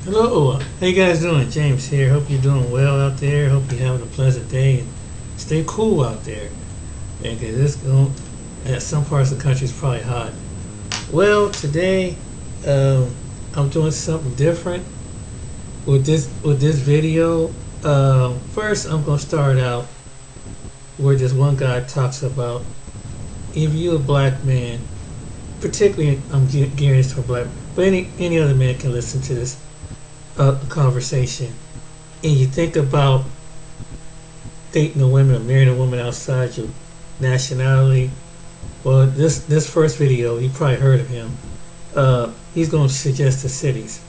Hello, how you guys doing? James here. Hope you're doing well out there. Hope you're having a pleasant day and stay cool out there. And cause it's going, some parts of the country is probably hot. Well, today I'm doing something different with this video. First, I'm gonna start out where this one guy talks about if you're a black man, particularly I'm gearing this to a black, but any other man can listen to this conversation, and you think about dating a woman or marrying a woman outside your nationality. Well, this first video, you probably heard of him. He's going to suggest the cities,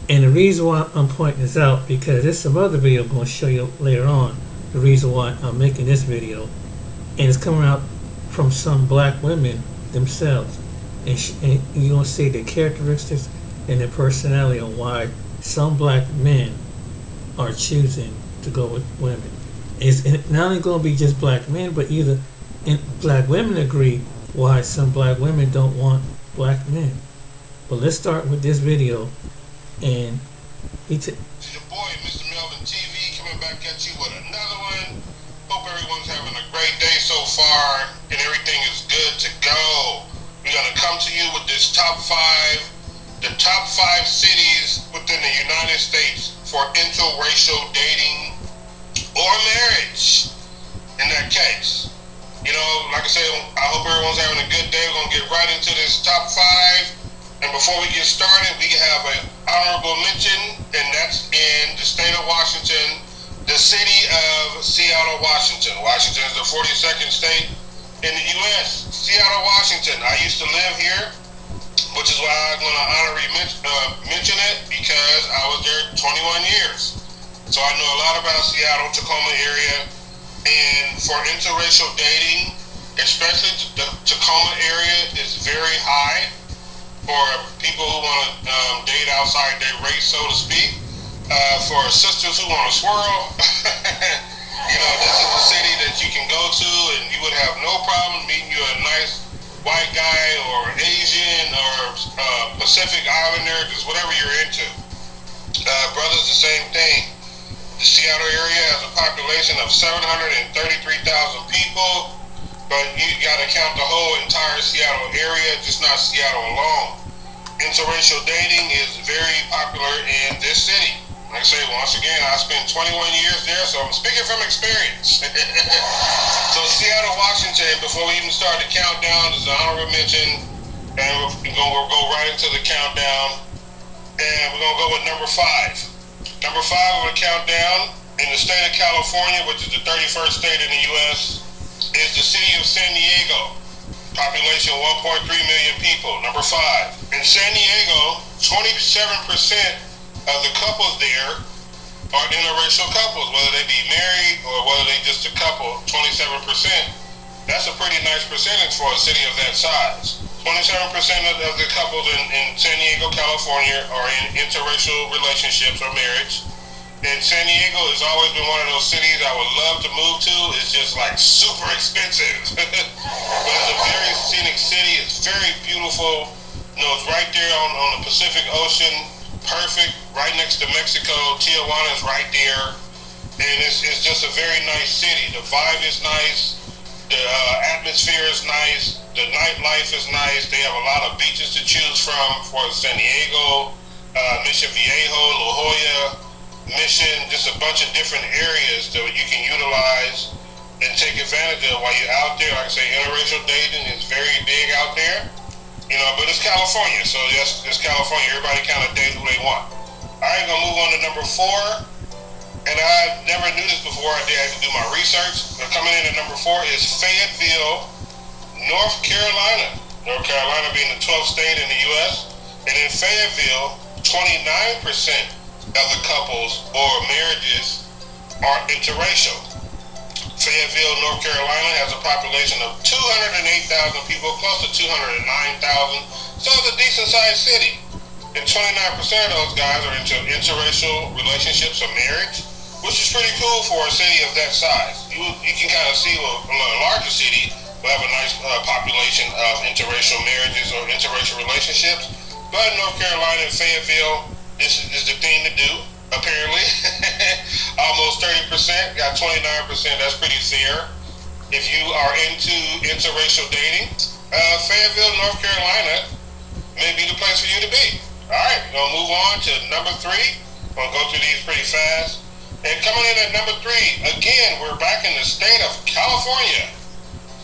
and the reason why I'm pointing this out because there's some other video I'm going to show you later on. The reason why I'm making this video, and it's coming out from some black women themselves, and you're going to see the characteristics and their personality on why some black men are choosing to go with women. It's not only going to be just black men, but either black women agree why some black women don't want black men. But let's start with this video. And It's your boy, Mr. Melvin TV, coming back at you with another one. Hope everyone's having a great day so far and everything is good to go. We're going to come to you with this the top five cities within the United States for interracial dating or marriage. In that case, like I said, I hope everyone's having a good day. We're going to get right into this top five. And before we get started, we have an honorable mention, and that's in the state of Washington, the city of Seattle, Washington. Washington is the 42nd state in the U.S. Seattle, Washington. I used to live here, which is why I'm going to honorably mention it, because I was there 21 years. So I know a lot about Seattle, Tacoma area, and for interracial dating, especially the Tacoma area is very high for people who want to date outside their race, so to speak. For sisters who want to swirl, this is a city that you can go to and you would have no problem meeting you a nice white guy or Asian or Pacific Islander, just whatever you're into. Brothers, the same thing. The Seattle area has a population of 733,000 people, but you got to count the whole entire Seattle area, just not Seattle alone. Interracial dating is very popular in this city. Like I say, once again, I spent 21 years there, so I'm speaking from experience. So Seattle, Washington, before we even start the countdown, is an honorable mention, and we'll go right into the countdown, and we're going to go with number five. Number five of the countdown, in the state of California, which is the 31st state in the U.S., is the city of San Diego. Population 1.3 million people. Number five. In San Diego, 27% of the couples there are interracial couples, whether they be married or whether they just a couple. 27%. That's a pretty nice percentage for a city of that size. 27% of the couples in San Diego, California are in interracial relationships or marriage. And San Diego has always been one of those cities I would love to move to. It's just like super expensive. But it's a very scenic city. It's very beautiful. It's right there on the Pacific Ocean. Perfect. Right next to Mexico. Tijuana is right there. And it's just a very nice city. The vibe is nice. The atmosphere is nice. The nightlife is nice. They have a lot of beaches to choose from for San Diego, Mission Viejo, La Jolla, Mission, just a bunch of different areas that you can utilize and take advantage of while you're out there. Like I say, interracial dating is very big out there, but it's California, so it's California. Everybody kind of date who they want. All right, gonna move on to number four, and I never knew this before. I did have to do my research. But coming in at number four is Fayetteville, North Carolina. North Carolina being the 12th state in the U.S., and in Fayetteville, 29% of the couples or marriages are interracial. Fayetteville, North Carolina has a population of 208,000 people, close to 209,000. So it's a decent sized city. And 29% of those guys are into interracial relationships or marriage, which is pretty cool for a city of that size. You can kind of see a larger city will have a nice population of interracial marriages or interracial relationships. But North Carolina and Fayetteville, This is the thing to do, apparently. Almost 30%, got 29%. That's pretty fair. If you are into interracial dating, Fayetteville, North Carolina may be the place for you to be. All right, we're going to move on to number 3. I'm going to go through these pretty fast. And coming in at number 3, again, we're back in the state of California.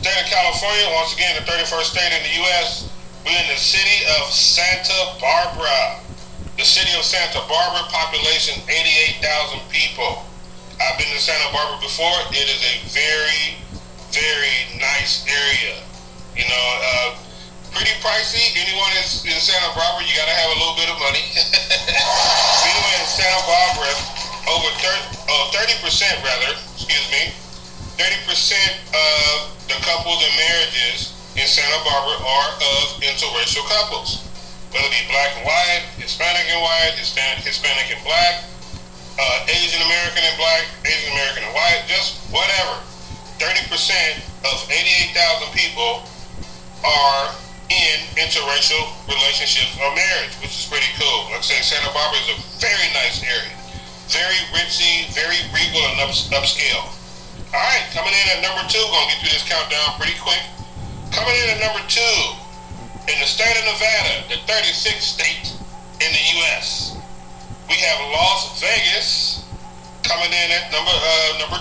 State of California, once again, the 31st state in the U.S. We're in the city of Santa Barbara. The city of Santa Barbara, population 88,000 people. I've been to Santa Barbara before. It is a very, very nice area. You know, pretty pricey. Anyone that's in Santa Barbara, you got to have a little bit of money. Anyway, in Santa Barbara, over 30% rather, 30% of the couples and marriages in Santa Barbara are of interracial couples. Whether it be black and white, Hispanic and white, Hispanic and black, Asian American and black, Asian American and white, just whatever. 30% of 88,000 people are in interracial relationships or marriage, which is pretty cool. Like I said, Santa Barbara is a very nice area. Very ritzy, very regal and upscale. All right, coming in at number 2, gonna get through this countdown pretty quick. Coming in at number 2, in the state of Nevada, the 36th state in the U.S., we have Las Vegas coming in at number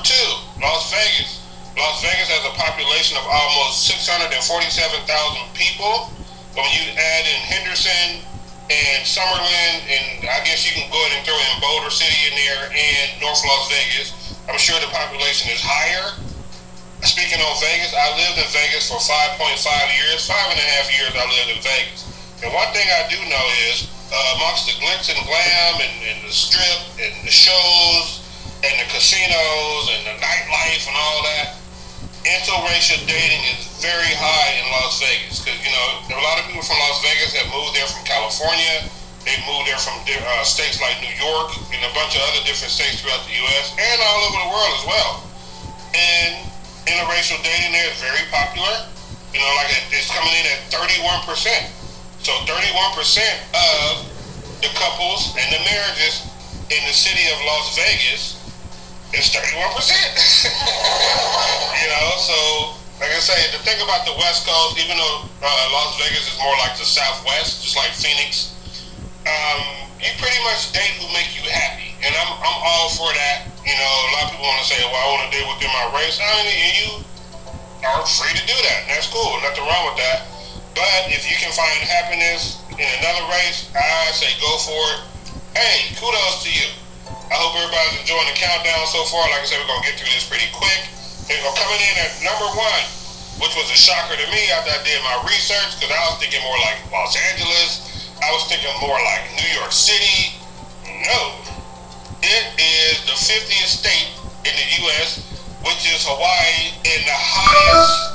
2. Las Vegas. Las Vegas has a population of almost 647,000 people. But when you add in Henderson and Summerlin, and I guess you can go ahead and throw in Boulder City in there and North Las Vegas, I'm sure the population is higher. Speaking on Vegas, I lived in Vegas for 5.5 years. 5.5 years I lived in Vegas. And one thing I do know is, amongst the glitz and glam and the strip and the shows and the casinos and the nightlife and all that, interracial dating is very high in Las Vegas. Because, you know, a lot of people from Las Vegas have moved there from California. They moved there from states like New York and a bunch of other different states throughout the U.S. and all over the world as well. And interracial dating there is very popular. You know, like it's coming in at 31%. So 31% of the couples and the marriages in the city of Las Vegas is 31%. You know, so like I say, the thing about the West Coast, even though Las Vegas is more like the Southwest, just like Phoenix, you pretty much date who make you happy, and I'm all for that. You know, a lot of people want to say, well, I want to date within my race. I mean, you are free to do that, and that's cool. Nothing wrong with that. But if you can find happiness in another race, I say go for it. Hey, kudos to you. I hope everybody's enjoying the countdown so far. Like I said, we're going to get through this pretty quick. And we're coming in at number 1, which was a shocker to me after I did my research, because I was thinking more like Los Angeles. I was thinking more like New York City. No. It is the 50th state in the U.S., which is Hawaii, and the highest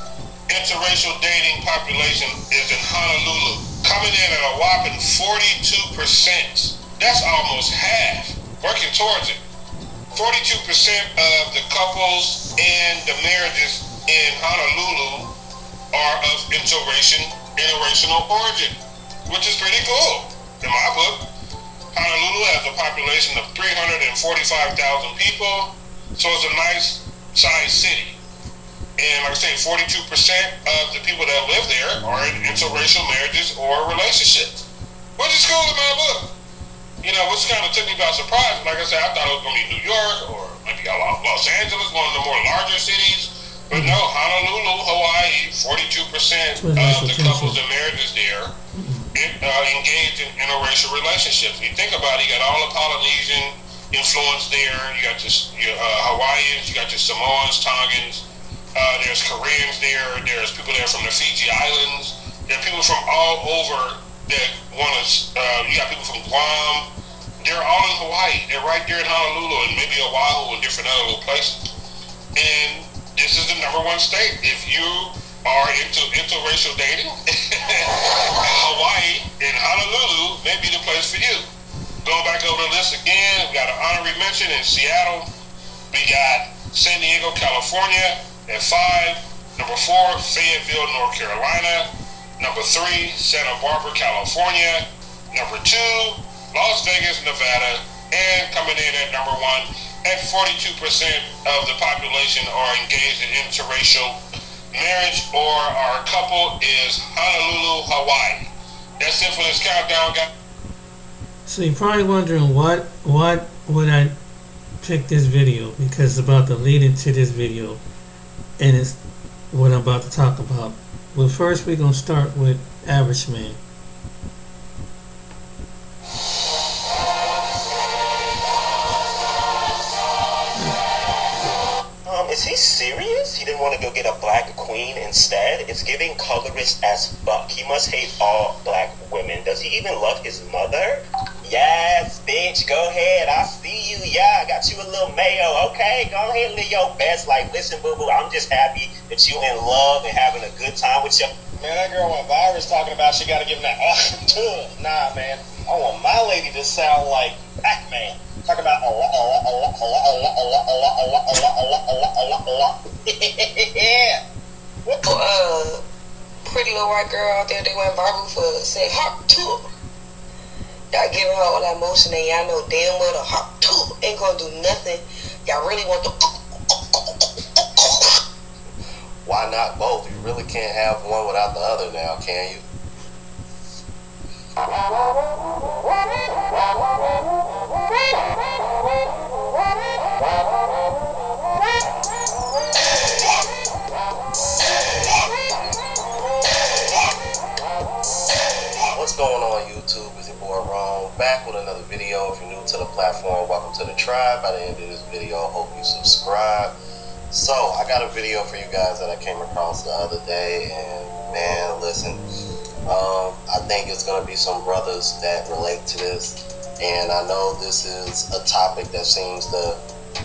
interracial dating population is in Honolulu, coming in at a whopping 42%. That's almost half. Working towards it. 42% of the couples and the marriages in Honolulu are of interracial origin, which is pretty cool in my book. Honolulu has a population of 345,000 people, so it's a nice sized city. And like I say, 42% of the people that live there are in interracial marriages or relationships, which is cool in my book. You know, which kind of took me by surprise. Like I said, I thought it was going to be New York or maybe Los Angeles, one of the more larger cities. But no, Honolulu, Hawaii, 42% of the couples and marriages there engaged in interracial relationships. You think about it, you got all the Polynesian influence there. You got your Hawaiians, you got your Samoans, Tongans. There's Koreans there. There's people there from the Fiji Islands. There are people from all over that want to, you got people from Guam. They're all in Hawaii. They're right there in Honolulu and maybe Oahu and different other little places. And this is the number 1 state. If you are into interracial dating, Hawaii and Honolulu may be the place for you. Going back over the list again, we got an honorary mention in Seattle. We got San Diego, California at 5. Number 4, Fayetteville, North Carolina. Number 3, Santa Barbara, California. Number 2, Las Vegas, Nevada, and coming in at number one at 42% of the population are engaged in interracial marriage or are a couple is Honolulu, Hawaii. That's it for this countdown, guys. So you're probably wondering what would I pick this video, because it's about to lead into this video, and it's what I'm about to talk about. But first we're gonna start with Average Man. Is he serious? He didn't want to go get a black queen instead? It's giving colorist as fuck. He must hate all black women. Does he even love his mother? Yes, bitch, go ahead. I see you. Yeah, I got you a little mayo. Okay, go ahead and live your best. Like, listen, boo-boo, I'm just happy that you in love and having a good time with your... Man, that girl went viral talking about she got to give him that... Nah, man. I want my lady to sound like Pac-Man. Talk about yeah. What? Pretty little white girl out there, they went viral for saying heart tour. Y'all giving her all that motion and y'all know damn well the heart tour ain't gonna do nothing. Y'all really want the... Why not both? You really can't have one without the other now, can you? What's going on, YouTube? It's your boy Ron, back with another video. If you're new to the platform, welcome to the tribe. By the end of this video, I hope you subscribe. So, I got a video for you guys that I came across the other day, and man, listen, I think it's going to be some brothers that relate to this, and I know this is a topic that seems to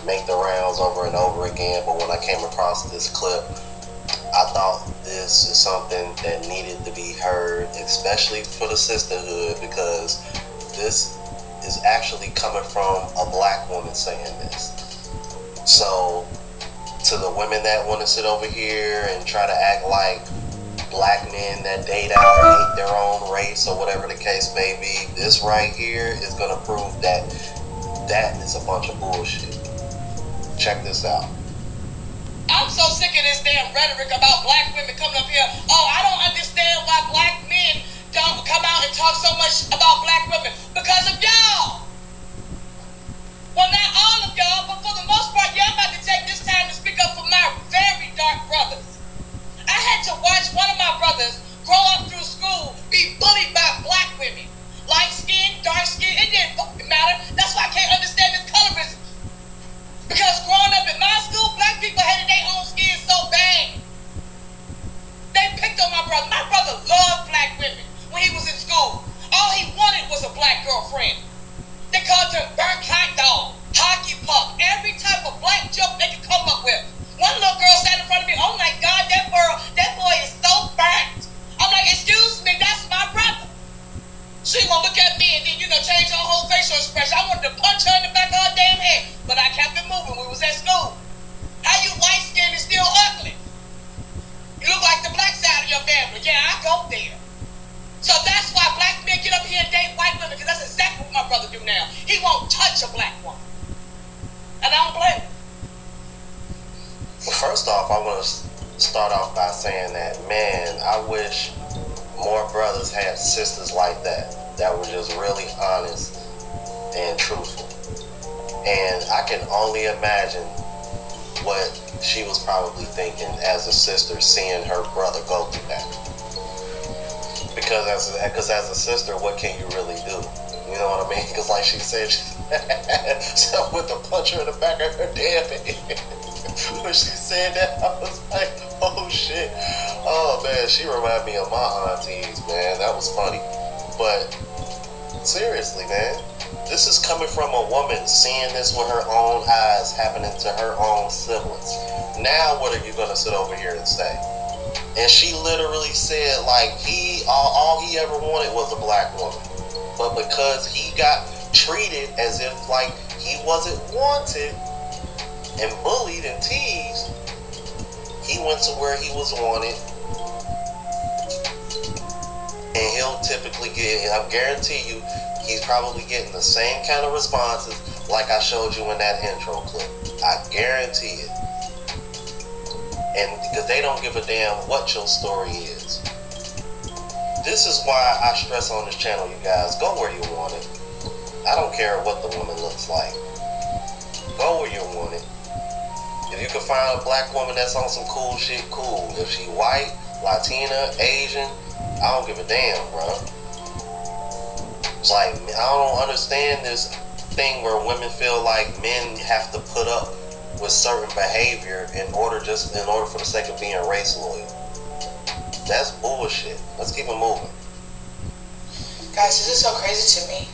make the rounds over and over again, but when I came across this clip, I thought this is something that needed to be heard, especially for the sisterhood, because this is actually coming from a black woman saying this. So, to the women that want to sit over here and try to act like black men that date out hate their own race or whatever the case may be, this right here is going to prove that that is a bunch of bullshit. Check this out. I'm so sick of this damn rhetoric about black women coming up here. Oh, I don't understand why black men don't come out and talk so much about black women. Because of y'all. Well, not all of y'all, but for the most part, y'all about to take this time to speak up for my very dark brothers. I had to watch one of my brothers grow up through school, be bullied by black women. Light skin, dark skin, it didn't fucking matter. That's why I can't understand this colorism. Because growing up in my school, black people hated their own skin so bad. They picked on my brother. My brother loved black women when he was in school. All he wanted was a black girlfriend. They called him burnt hot dog, hockey puck, every type of black joke they could come up with. One little girl sat in front of me, oh my God, that boy is so burnt. I'm like, excuse me, that's my brother. She gonna look at me and then, change her whole facial expression. I wanted to punch her in the back of her damn head, but I kept it moving. We was at school. How you light skinned and still ugly? You look like the black side of your family. Yeah, I go there. So that's why black men get up here and date white women, because that's exactly what my brother do now. He won't touch a black woman. And I don't blame him. Well, first off, I want to start off by saying that, man, I wish more brothers had sisters like that were just really honest and truthful. And I can only imagine what she was probably thinking as a sister, seeing her brother go through that. Because as a sister, what can you really do? You know what I mean? Because like she said, so with the puncher in the back of her damn head. When she said that, I was like, oh shit. Oh man, she reminded me of my aunties, man. That was funny. But seriously, man, this is coming from a woman seeing this with her own eyes happening to her own siblings. Now what are you gonna sit over here and say? And she literally said, like, all he ever wanted was a black woman. But because he got treated as if like he wasn't wanted and bullied and teased, he went to where he was wanted. And he'll typically get, I guarantee you, he's probably getting the same kind of responses like I showed you in that intro clip. I guarantee it. And because they don't give a damn what your story is. This is why I stress on this channel, you guys. Go where you want it. I don't care what the woman looks like. Go where you want it. If you can find a black woman that's on some cool shit, cool. If she white, Latina, Asian, I don't give a damn, bro. It's like, I don't understand this thing where women feel like men have to put up with certain behavior in order for the sake of being race loyal. That's bullshit. Let's keep it moving. Guys, this is so crazy to me.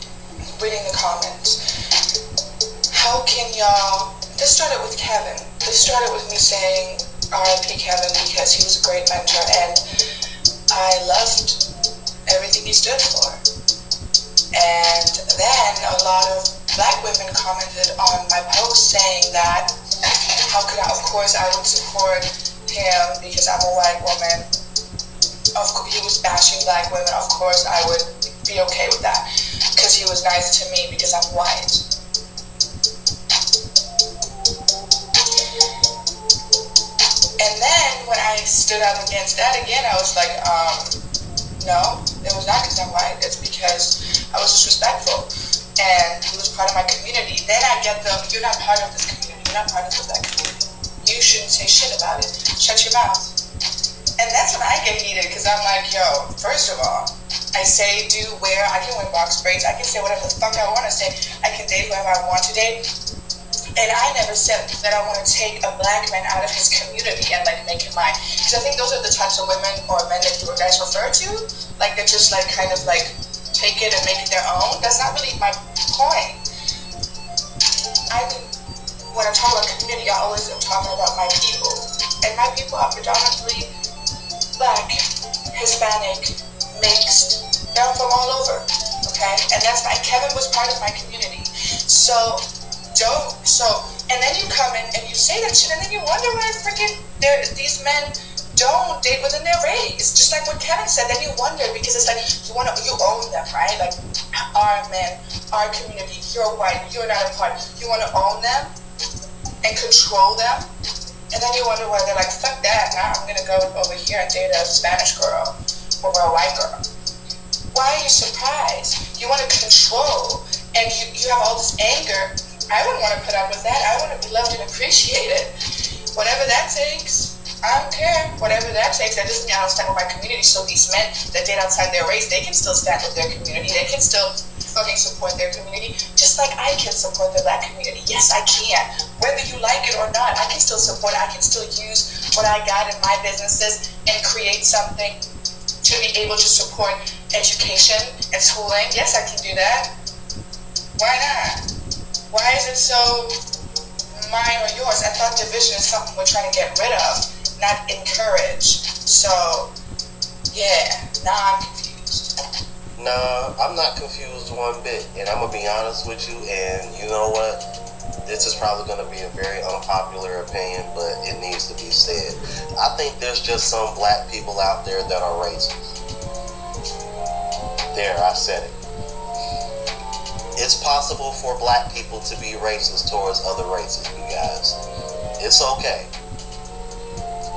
Reading the comments. How can y'all... This started with Kevin. This started with me saying R.I.P. Kevin because he was a great mentor and I loved everything he stood for. And then a lot of black women commented on my post saying that how could I, of course I would support him because I'm a white woman. He was bashing black women. Of course I would be okay with that because he was nice to me because I'm white. And then when I stood up against that again, I was like, no, it was not because I'm white. It's because I was disrespectful. And he was part of my community. Then I get the, you're not part of this community. You're not part of the black community. You shouldn't say shit about it. Shut your mouth. And that's when I get heated because I'm like, yo, first of all, I say, I can wear box braids. I can say whatever the fuck I want to say. I can date whoever I want to date. And I never said that I want to take a black man out of his community and like make him mine. Because I think those are the types of women or men that you guys refer to. Like they're just like kind of like take it and make it their own. That's not really my point. I mean, when I talk about community, I always am talking about my people. And my people are predominantly black, Hispanic, mixed. They're from all over. Okay? And that's Kevin was part of my community. And then you come in and you say that shit, and then you wonder why freaking these men don't date within their race. Just like what Kevin said, then you wonder because it's like you own them, right? Like our men, our community, you're white, you're not a part. You want to own them and control them, and then you wonder why they're like, fuck that. Now I'm gonna go over here and date a Spanish girl over a white girl. Why are you surprised? You want to control, and you have all this anger. I wouldn't want to put up with that. I want to be loved and appreciated. Whatever that takes, I don't care. Whatever that takes, that doesn't mean I don't stand with my community. So these men that date outside their race, they can still stand with their community. They can still fucking support their community, just like I can support the black community. Yes, I can. Whether you like it or not, I can still support. I can still use what I got in my businesses and create something to be able to support education and schooling. Yes, I can do that. Why not? Why is it so mine or yours? I thought division is something we're trying to get rid of, not encourage. So, yeah, now I'm confused. Nah, I'm not confused one bit. And I'm going to be honest with you, and you know what? This is probably going to be a very unpopular opinion, but it needs to be said. I think there's just some black people out there that are racist. There, I said it. It's possible for black people to be racist towards other races, you guys. It's okay.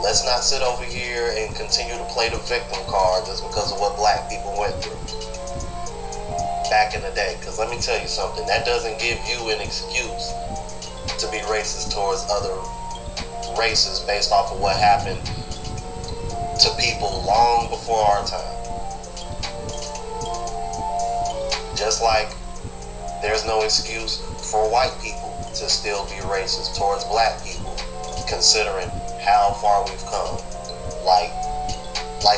Let's not sit over here and continue to play the victim card just because of what black people went through back in the day. Because let me tell you something, that doesn't give you an excuse to be racist towards other races based off of what happened to people long before our time. Just like there's no excuse for white people to still be racist towards black people, considering how far we've come. Like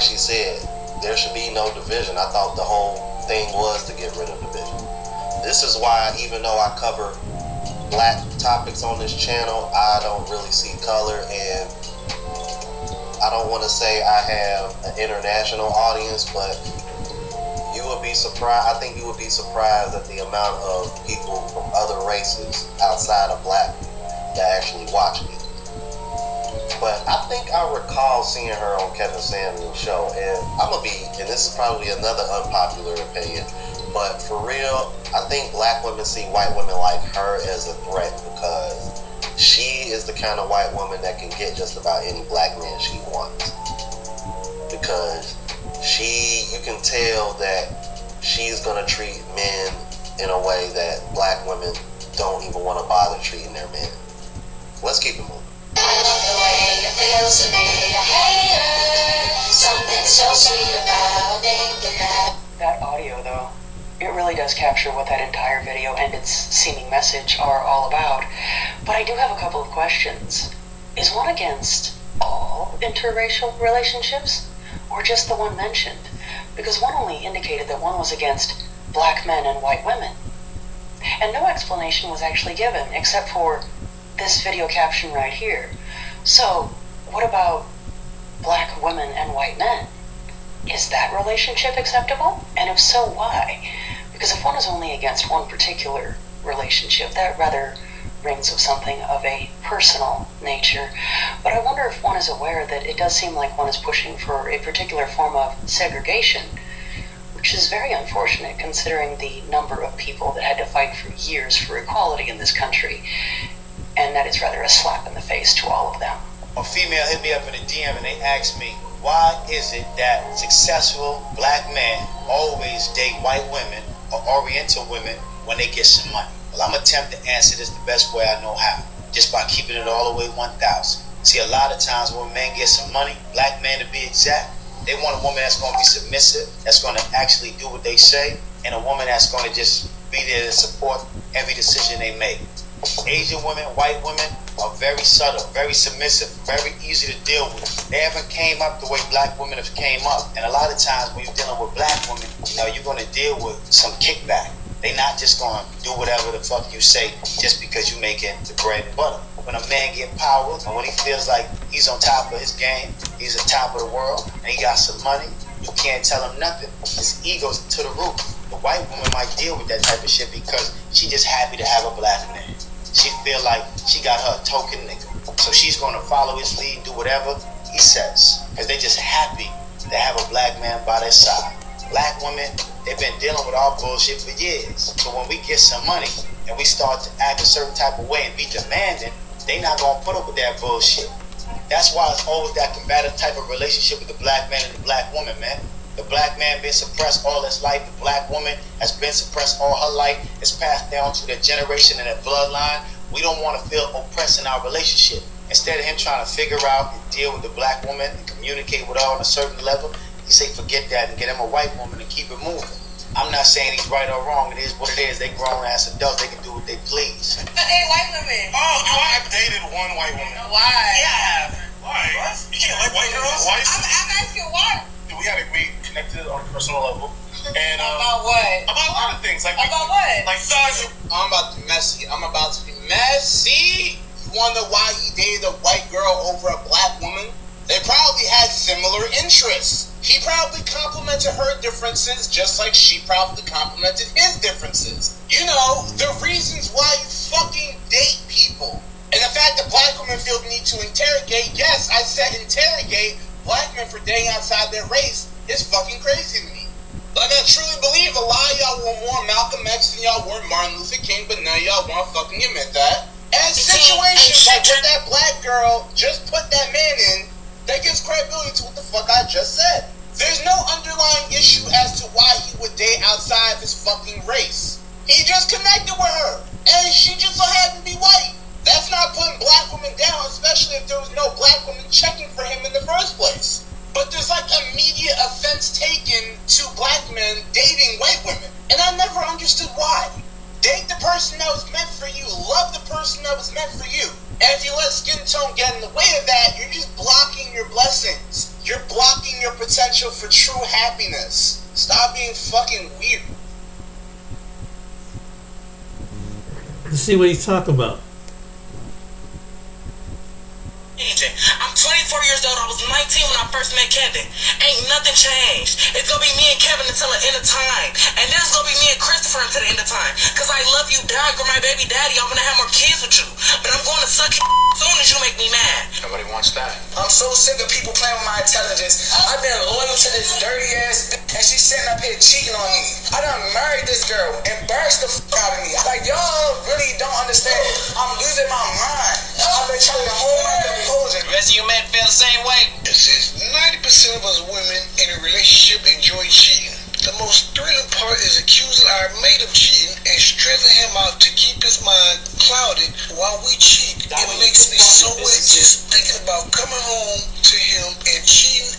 she said, there should be no division. I thought the whole thing was to get rid of division. This is why, even though I cover black topics on this channel, I don't really see color, and I don't want to say I have an international audience, but you would be surprised. I think you would be surprised at the amount of people from other races outside of black that actually watch me. But I think I recall seeing her on Kevin Samuel's show, and I'm gonna be, and this is probably another unpopular opinion, But for real, I think black women see white women like her as a threat because she is the kind of white woman that can get just about any black man she wants. Because you can tell that she's gonna treat men in a way that black women don't even want to bother treating their men. Let's keep it moving. I love the way it feels to be a hater. Something so sweet about thinking that audio, though, it really does capture what that entire video and its seeming message are all about. But I do have a couple of questions. Is one against all interracial relationships, or just the one mentioned? Because one only indicated that one was against black men and white women. And no explanation was actually given, except for this video caption right here. So, what about black women and white men? Is that relationship acceptable? And if so, why? Because if one is only against one particular relationship, that rather rings of something of a personal nature. But I wonder if one is aware that it does seem like one is pushing for a particular form of segregation, which is very unfortunate considering the number of people that had to fight for years for equality in this country. And that is rather a slap in the face to all of them. A female hit me up in a DM and they asked me, why is it that successful black men always date white women or oriental women when they get some money? Well, I'm going to attempt to answer this the best way I know how, just by keeping it all the way 1,000. See, a lot of times when men get some money, black men to be exact, they want a woman that's going to be submissive, that's going to actually do what they say, and a woman that's going to just be there to support every decision they make. Asian women, white women are very subtle, very submissive, very easy to deal with. They haven't came up the way black women have came up. And a lot of times when you're dealing with black women, you're going to deal with some kickback. They're not just going to do whatever the fuck you say just because you're making the bread and butter. When a man get power, and when he feels like he's on top of his game, he's on top of the world, and he got some money, you can't tell him nothing. His ego's to the roof. The white woman might deal with that type of shit because she just happy to have a black man. She feel like she got her token nigga. So she's going to follow his lead, do whatever he says. Because they just happy to have a black man by their side. Black women, they've been dealing with our bullshit for years. So when we get some money and we start to act a certain type of way and be demanding, they not going to put up with that bullshit. That's why it's always that combative type of relationship with the black man and the black woman, man. The black man been suppressed all his life. The black woman has been suppressed all her life. It's passed down to their generation and their bloodline. We don't want to feel oppressed in our relationship. Instead of him trying to figure out and deal with the black woman and communicate with her on a certain level, he say forget that and get him a white woman and keep it moving. I'm not saying he's right or wrong. It is what it is. They grown ass adults. They can do what they please. But they white women. Oh, I've dated one white woman. Why? Yeah. Why? You can't like white girls? I'm asking why. We connected on a personal level. And About what? about a lot of things. Like About what? Like thugs. I'm about to be messy. You wonder why he dated a white girl over a black woman? They probably had similar interests. He probably complimented her differences just like she probably complimented his differences. You know, the reasons why you fucking date people. And the fact that black women feel the need to interrogate, yes, I said interrogate black men for dating outside their race is fucking crazy to me. Like, I truly believe a lot of y'all were more Malcolm X than y'all were Martin Luther King, but none of y'all want to fucking admit that. And situations like with that black girl just put that man in, that gives credibility to what the fuck I just said. There's no underlying issue as to why he would date outside of his fucking race. He just connected with her, and she just so happened to be white. That's not putting black women down, especially if there was no black woman checking for him in the first place. But there's like immediate offense taken to black men dating white women. And I never understood why. Date the person that was meant for you. Love the person that was meant for you. And if you let skin tone get in the way of that, you're just blocking your blessings. You're blocking your potential for true happiness. Stop being fucking weird. Let's see what he's talking about. I'm 24 years old. I was 19 when I first met Kevin. Ain't nothing changed. It's gonna be me and Kevin until the end of time. And then it's gonna be me and Christopher until the end of time. Cause I love you, Dad. You're my baby daddy. I'm gonna have more kids with you. But I'm going to suck your soon as you make me mad. Nobody wants that. I'm so sick of people playing with my intelligence. I've been loyal to this dirty ass bitch, and she's sitting up here cheating on me. I done married this girl, embarrassed the out of me. Like, y'all really don't understand. I'm losing my mind. I've been trying to hold my composure. The rest of you men feel the same way? It says 90% of us women in a relationship enjoy cheating. The most thrilling part is accusing our mate of cheating and stressing him out to keep his mind clouded while we cheat. It makes me so wet just thinking about coming home to him and cheating.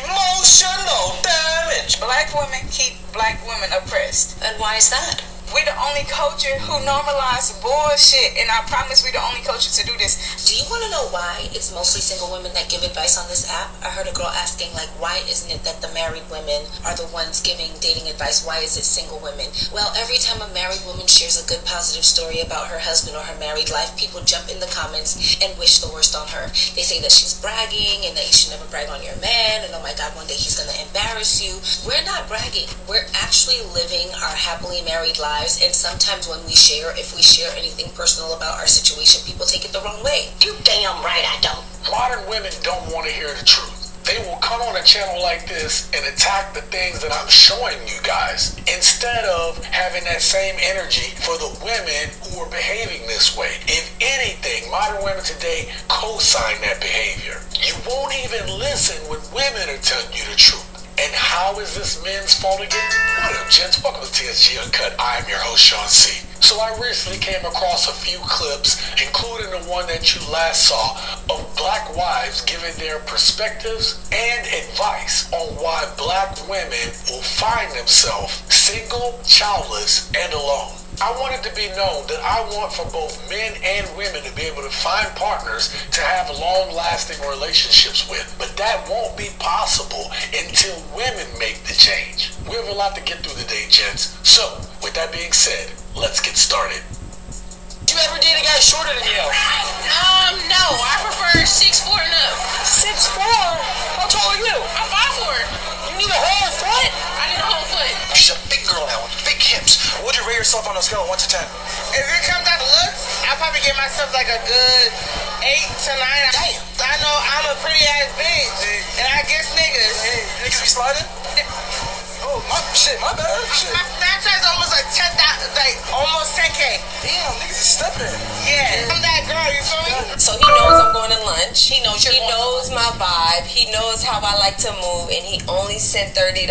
Emotional damage. Black women keep black women oppressed. And why is that? We the only culture who normalize bullshit, and I promise we the only culture to do this. Do you want to know why it's mostly single women that give advice on this app? I heard a girl asking, like, why isn't it that the married women are the ones giving dating advice? Why is it single women? Well, every time a married woman shares a good positive story about her husband or her married life, people jump in the comments and wish the worst on her. They say that she's bragging and that you should never brag on your man, and oh my God, one day he's going to embarrass you. We're not bragging. We're actually living our happily married lives. And sometimes when we share, if we share anything personal about our situation, people take it the wrong way. You damn right I don't. Modern women don't want to hear the truth. They will come on a channel like this and attack the things that I'm showing you guys, instead of having that same energy for the women who are behaving this way. If anything, modern women today co-sign that behavior. You won't even listen when women are telling you the truth. And how is this men's fault again? What up, gents? Welcome to TSG Uncut. I am your host, Sean C. So I recently came across a few clips, including the one that you last saw, of black wives giving their perspectives and advice on why black women will find themselves single, childless, and alone. I want it to be known that I want for both men and women to be able to find partners to have long-lasting relationships with. But that won't be possible until women make the change. We have a lot to get through today, gents. So, with that being said, let's get started. You ever date a guy shorter than you? No. I prefer 6'4" and up. 6'4"? How tall are you? I'm 5'4". You need a whole foot? I need a whole foot. She's a big girl now with big hips. Would you rate yourself on a scale of 1 to 10? If it comes down to looks, I'll probably give myself like a good 8 to 9. Damn. I know I'm a pretty ass bitch, and I guess niggas. Niggas be sliding? Oh, my bad. Shit. My Snapchat's almost like 10,000, like almost 10K. Damn, niggas is stepping. Yeah, I'm that girl, you feel me? So he knows I'm going to lunch. He knows my vibe. He knows how I like to move, and he only sent $30.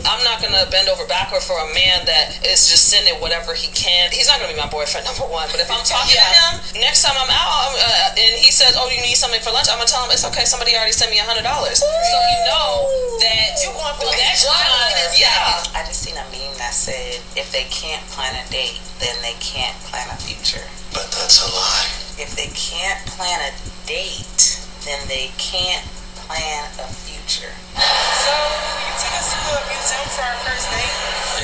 I'm not gonna bend over backward for a man that is just sending whatever he can. He's not gonna be my boyfriend, number one. But if I'm talking to him, next time I'm out and he says, "Oh, you need something for lunch," I'm gonna tell him it's okay. Somebody already sent me $100, so you know that you going through that time. Yeah. I just seen a meme that said, if they can't plan a date, then they can't plan a future. But that's a lie. If they can't plan a date, then they can't plan a future. So, you took us to a museum for our first date?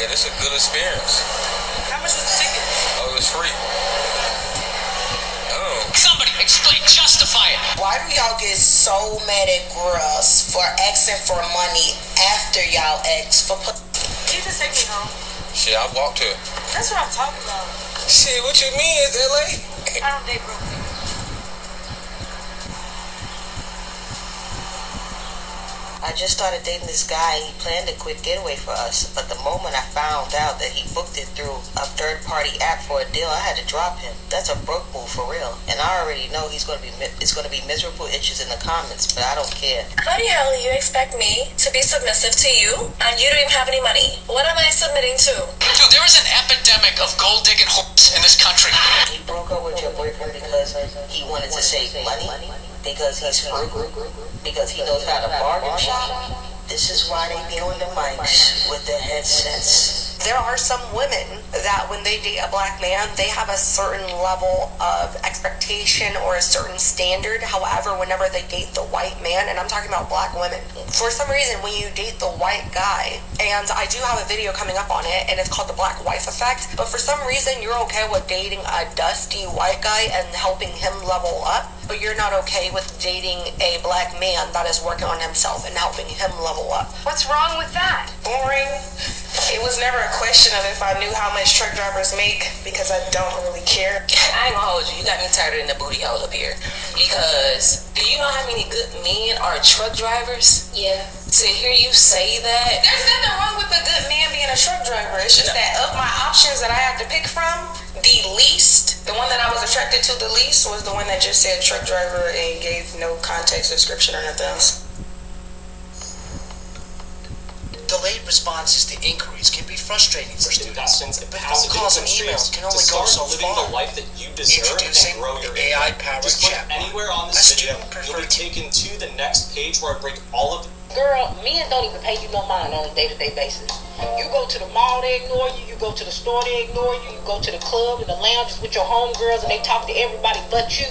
Yeah, this is a good experience. How much was the ticket? Oh, it was free. Oh. Somebody explain, justify it. Why do y'all get so mad at girls for asking for money after y'all ask for? You just take me home. Shit, I walked here. That's what I'm talking about. Shit, what you mean? It's LA? I don't date broke people. I just started dating this guy. He planned a quick getaway for us, but the moment I found out that he booked it through a third-party app for a deal, I had to drop him. That's a broke move for real, and I already know it's gonna be miserable itches in the comments, but I don't care. How the hell you expect me to be submissive to you and you don't even have any money? What am I submitting to? Dude, there is an epidemic of gold-digging whores in this country. You broke up with your boyfriend because he wanted to save money? Because he's frugal? Because he knows how to bargain shop? This is why they be on the mics with the headsets. There are some women that when they date a black man, they have a certain level of expectation or a certain standard. However, whenever they date the white man, and I'm talking about black women, for some reason when you date the white guy, and I do have a video coming up on it, and it's called the black wife effect, but for some reason you're okay with dating a dusty white guy and helping him level up, but you're not okay with dating a black man that is working on himself and helping him level up. What's wrong with that? Boring. It was never a question of if I knew how much truck drivers make, because I don't really care. I ain't gonna hold you. You got me tighter than the booty hole up here. Because do you know how many good men are truck drivers? Yeah. To hear you say that, there's nothing wrong with a good man being a truck driver. It's just that of my options that I have to pick from, the one that I was attracted to the least was the one that just said truck driver and gave no context description or nothing else. Delayed responses to inquiries can be frustrating for students. But phone calls and emails can only go so living far. the life that you deserve Introducing and grow your the AI-powered Just click chatbot. anywhere on this video, you'll be taken to the next page where I break all of Girl, men don't even pay you no mind on a day-to-day basis. You go to the mall, they ignore you. You go to the store, they ignore you. You go to the club and the lounges with your homegirls and they talk to everybody but you.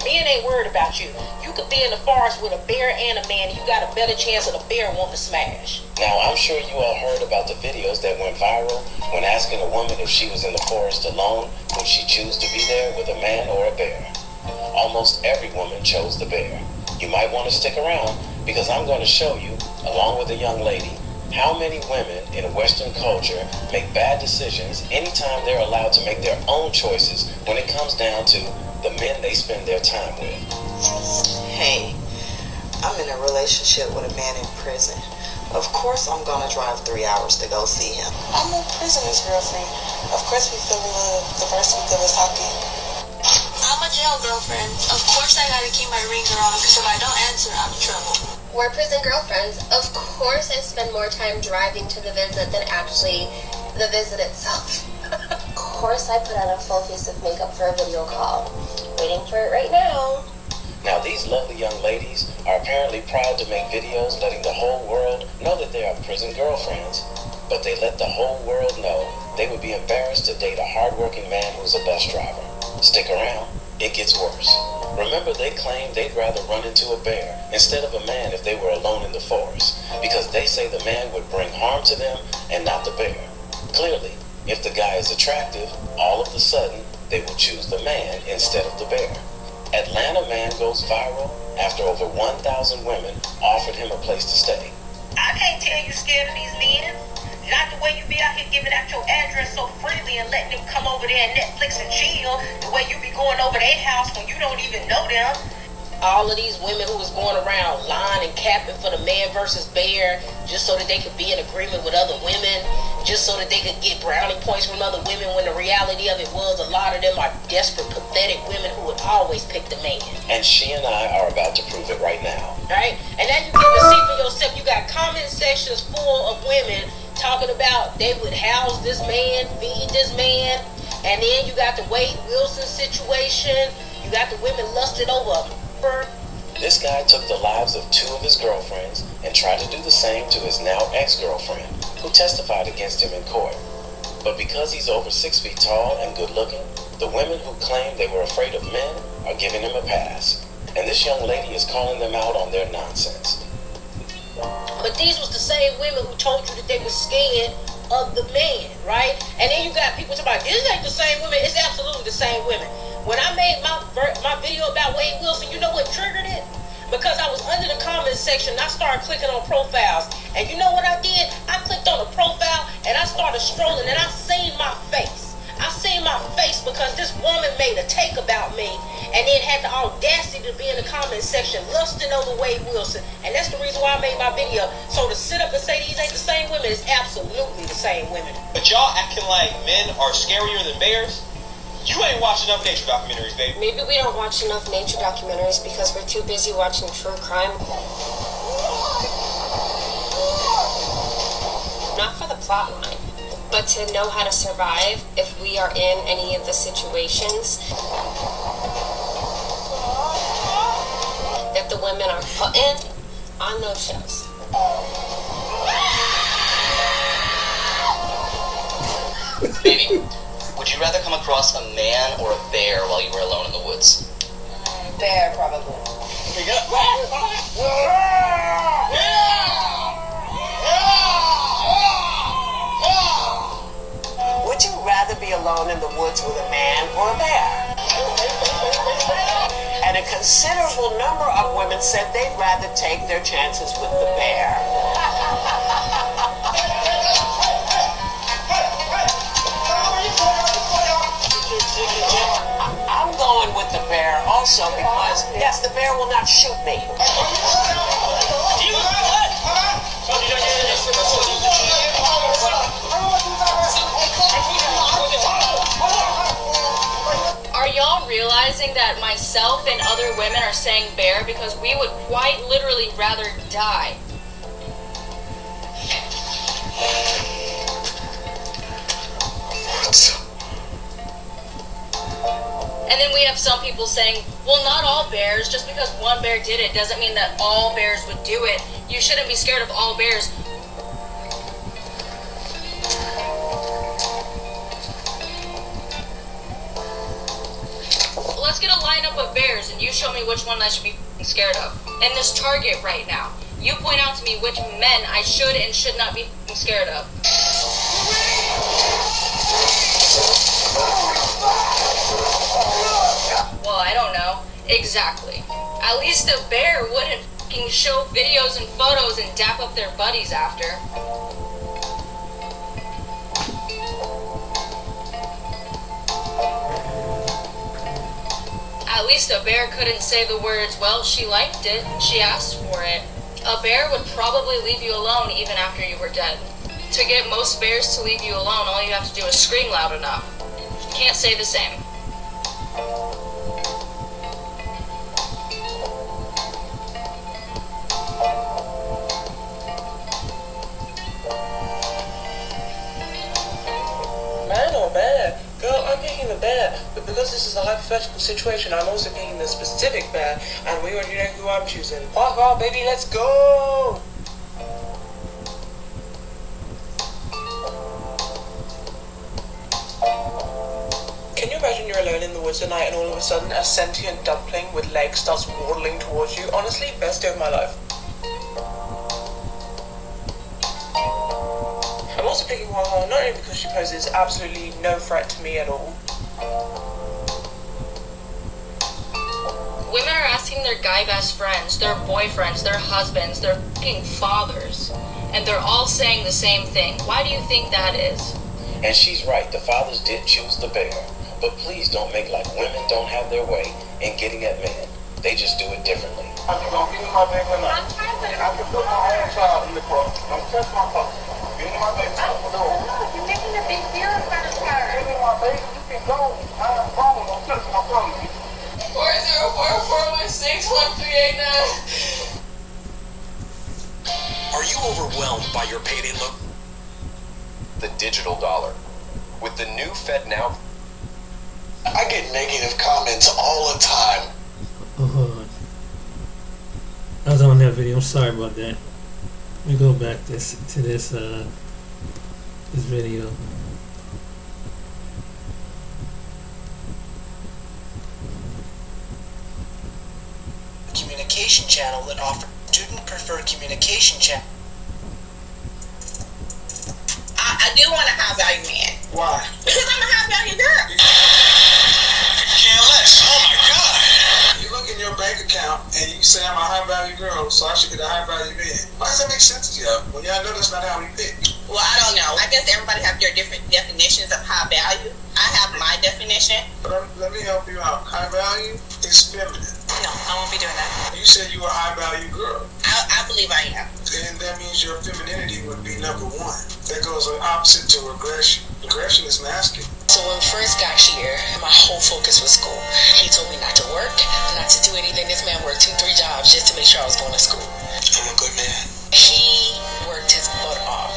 Men ain't worried about you. You could be in the forest with a bear and a man and you got a better chance of the bear wanting to smash. Now, I'm sure you all heard about the videos that went viral when asking a woman if she was in the forest alone, would she choose to be there with a man or a bear? Almost every woman chose the bear. You might want to stick around because I'm going to show you, along with a young lady, how many women in Western culture make bad decisions anytime they're allowed to make their own choices when it comes down to the men they spend their time with. Hey, I'm in a relationship with a man in prison. Of course I'm gonna drive 3 hours to go see him. I'm a prisoner's girlfriend. Of course we fell in love the first week of us talking. I'm a jail girlfriend. Of course I gotta keep my ringer on, because if I don't answer, I'm in trouble. We're prison girlfriends. Of course I spend more time driving to the visit than actually the visit itself. Of course I put on a full face of makeup for a video call. Waiting for it right now. Now, these lovely young ladies are apparently proud to make videos letting the whole world know that they are prison girlfriends, but they let the whole world know they would be embarrassed to date a hardworking man who's a bus driver. Stick around, it gets worse. Remember, they claim they'd rather run into a bear instead of a man if they were alone in the forest, because they say the man would bring harm to them and not the bear. Clearly, if the guy is attractive, all of a sudden, they will choose the man instead of the bear. Atlanta man goes viral after over 1,000 women offered him a place to stay. I can't tell you scared of these men. Not the way you be out here giving out your address so freely and letting them come over there and Netflix and chill. The way you be going over their house when you don't even know them. All of these women who was going around lying and capping for the man versus bear just so that they could be in agreement with other women, just so that they could get brownie points from other women, when the reality of it was a lot of them are desperate, pathetic women who would always pick the man. And she and I are about to prove it right now. Right? And now you get to see for yourself. You got comment sections full of women talking about they would house this man, feed this man, and then you got the Wade Wilson situation. You got the women lusted over. This guy took the lives of 2 of his girlfriends and tried to do the same to his now ex-girlfriend, who testified against him in court. But because he's over 6 feet tall and good looking, the women who claim they were afraid of men are giving him a pass. And this young lady is calling them out on their nonsense. But these was the same women who told you that they were scared of the man, right? And then you got people talking about, this ain't the same women. It's absolutely the same women. When I made my video about Wade Wilson, you know what triggered it? Because I was under the comments section and I started clicking on profiles. And you know what I did? I clicked on a profile and I started strolling and I seen my face. I seen my face because this woman made a take about me and then had the audacity to be in the comments section lusting over Wade Wilson. And that's the reason why I made my video. So to sit up and say these ain't the same women is absolutely the same women. But y'all acting like men are scarier than bears? You ain't watching enough nature documentaries, baby. Maybe we don't watch enough nature documentaries because we're too busy watching true crime. Not for the plot line, but to know how to survive if we are in any of the situations that the women are put in on those shows. Baby, would you rather come across a man or a bear while you were alone in the woods? Bear, probably. Would you rather be alone in the woods with a man or a bear? And a considerable number of women said they'd rather take their chances with the bear. I'm going with the bear also because, yes, the bear will not shoot me. Are y'all realizing that myself and other women are saying bear because we would quite literally rather die? And then we have some people saying, well, not all bears, just because one bear did it doesn't mean that all bears would do it. You shouldn't be scared of all bears. Let's get a lineup of bears and you show me which one I should be scared of. In this Target right now, you point out to me which men I should and should not be scared of. Well, I don't know. Exactly. At least a bear wouldn't f***ing show videos and photos and dap up their buddies after. At least a bear couldn't say the words, well, she liked it, she asked for it. A bear would probably leave you alone even after you were dead. To get most bears to leave you alone, all you have to do is scream loud enough. Can't say the same. Man or bear? Girl, I'm picking the bear, but because this is a hypothetical situation, I'm also picking the specific bear, and we already know who I'm choosing. Park on, baby, let's go! Can you imagine you're alone in the woods at night and all of a sudden a sentient dumpling with legs starts waddling towards you? Honestly, best day of my life. I'm also picking Waha not only because she poses absolutely no threat to me at all. Women are asking their guy best friends, their boyfriends, their husbands, their fucking fathers, and they're all saying the same thing. Why do you think that is? And she's right, the fathers did choose the bear. But please don't make like women don't have their way in getting at men. They just do it differently. I'm gonna give me my baby or not? I can put my own child in the car. I'm touch my phone. Give me my baby. You're making a big deal in front of her. Give me my baby. You can go. I'm wrong. Don't touch my phone. 404-416-1389. Are you overwhelmed by your payday look? The digital dollar. With the new FedNow. I get negative comments all the time. I was on that video. I'm sorry about that. Let me go back to this video. Communication channel that offers student preferred communication channel. I do want a high value man. Why? Because I'm a high value girl. Can't less. Oh my God. You look in your bank account and you say I'm a high value girl, so I should get a high value man. Why does that make sense to you? Well, y'all know that's not how we pick. Well, I don't know. I guess everybody have their different definitions of high value. I have my definition. But let me help you out. High value is feminine. No, I won't be doing that. You said you were a high value girl. I believe I am. And that means your femininity would be number one. That goes opposite to aggression. Aggression is masculine. So when we first got here, my whole focus was school. He told me not to work, not to do anything. This man worked 2-3 jobs just to make sure I was going to school. I'm a good man. He worked his butt off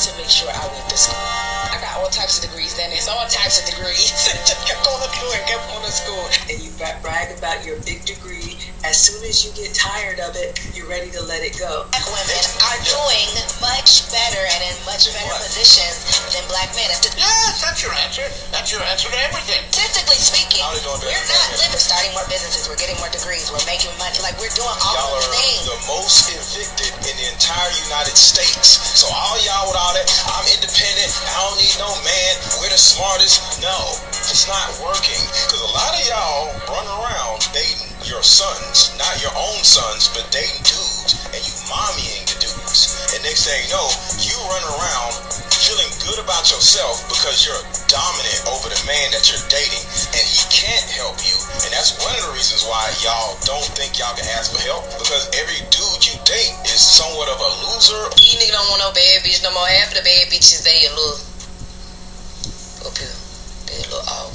to make sure I went to school. I got All types of degrees, then it's all types of degrees. You're going to do it, get on to school. And you brag about your big degree. As soon as you get tired of it, you're ready to let it go. Black women are doing much better and in much better positions than black men. Yes, that's your answer. That's your answer to everything. Statistically speaking, How are they doing we're not living, starting more businesses, we're getting more degrees, we're making money, like we're doing all Y'all of the are things. the most evicted in the entire United States. So all y'all with all that, I'm independent, I don't need no man, we're the smartest. No, it's not working. Because a lot of y'all run around dating your sons, not your own sons, but dating dudes, and you mommying the dudes. And next thing you know, you run around feeling good about yourself because you're dominant over the man that you're dating, and he can't help you. And that's one of the reasons why y'all don't think y'all can ask for help, because every dude you date is somewhat of a loser. You nigga don't want no bad bitch no more. Half of the bad bitches, they a little up here. They a little off.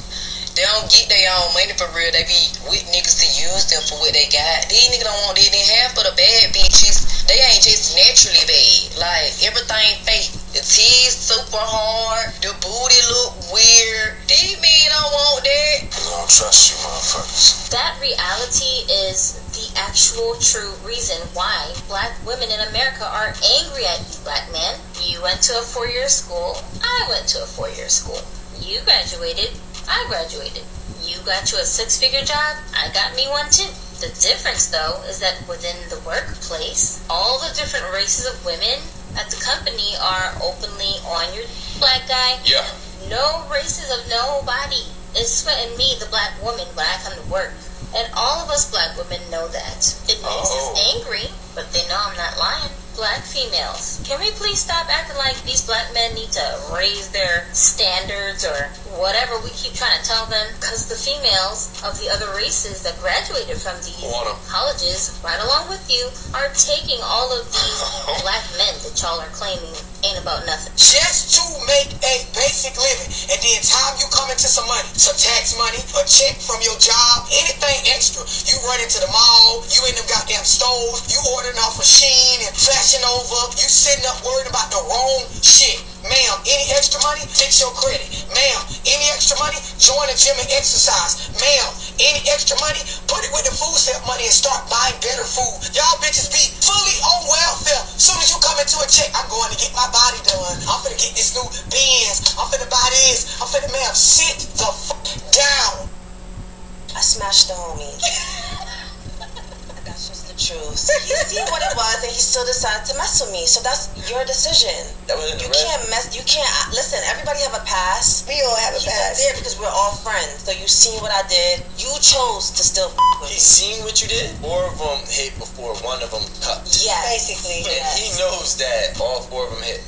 They don't get their own money for real. They be with niggas to use them for what they got. These niggas don't want it. Then half of the bad bitches, they ain't just naturally bad. Like, everything fake. The teeth super hard. The booty look weird. These men don't want that. I don't trust you motherfuckers. That reality is the actual true reason why black women in America are angry at you, black men. You went to a 4-year school. I went to a 4-year school. You graduated. I graduated. You got you a 6-figure job. I got me one too. The difference, though, is that within the workplace, all the different races of women at the company are openly on your black guy. Yeah. No races of nobody is sweating me, the black woman, when I come to work. And all of us black women know that. It makes us angry, but they know I'm not lying. Black females, can we please stop acting like these black men need to raise their standards or whatever we keep trying to tell them? Because the females of the other races that graduated from these colleges, right along with you, are taking all of these black men that y'all are claiming ain't about nothing. Just to make a basic living, and then time you come into some money, some tax money, a check from your job, anything extra, you run into the mall, you in them goddamn stores, you ordering off a Shein and flashing over, you sitting up worried about the wrong shit. Ma'am, any extra money, fix your credit. Ma'am, any extra money, join a gym and exercise. Ma'am, any extra money, put it with the food stamp money and start buying better food. Y'all bitches be fully on welfare. Soon as you come into a check, I'm going to get my body done. I'm finna get this new Benz. I'm finna buy this. I'm finna, ma'am, sit the fuck down. I smashed the homie. That's just the truth. He seen what it was and he still decided to mess with me. So that's your decision. You can't listen, everybody have a past. We all have a past. There because we're all friends. So you seen what I did. You chose to still with me. He seen what you did? 4 of them hit before one of them cut. Yeah, basically. And he knows that all 4 of them hit.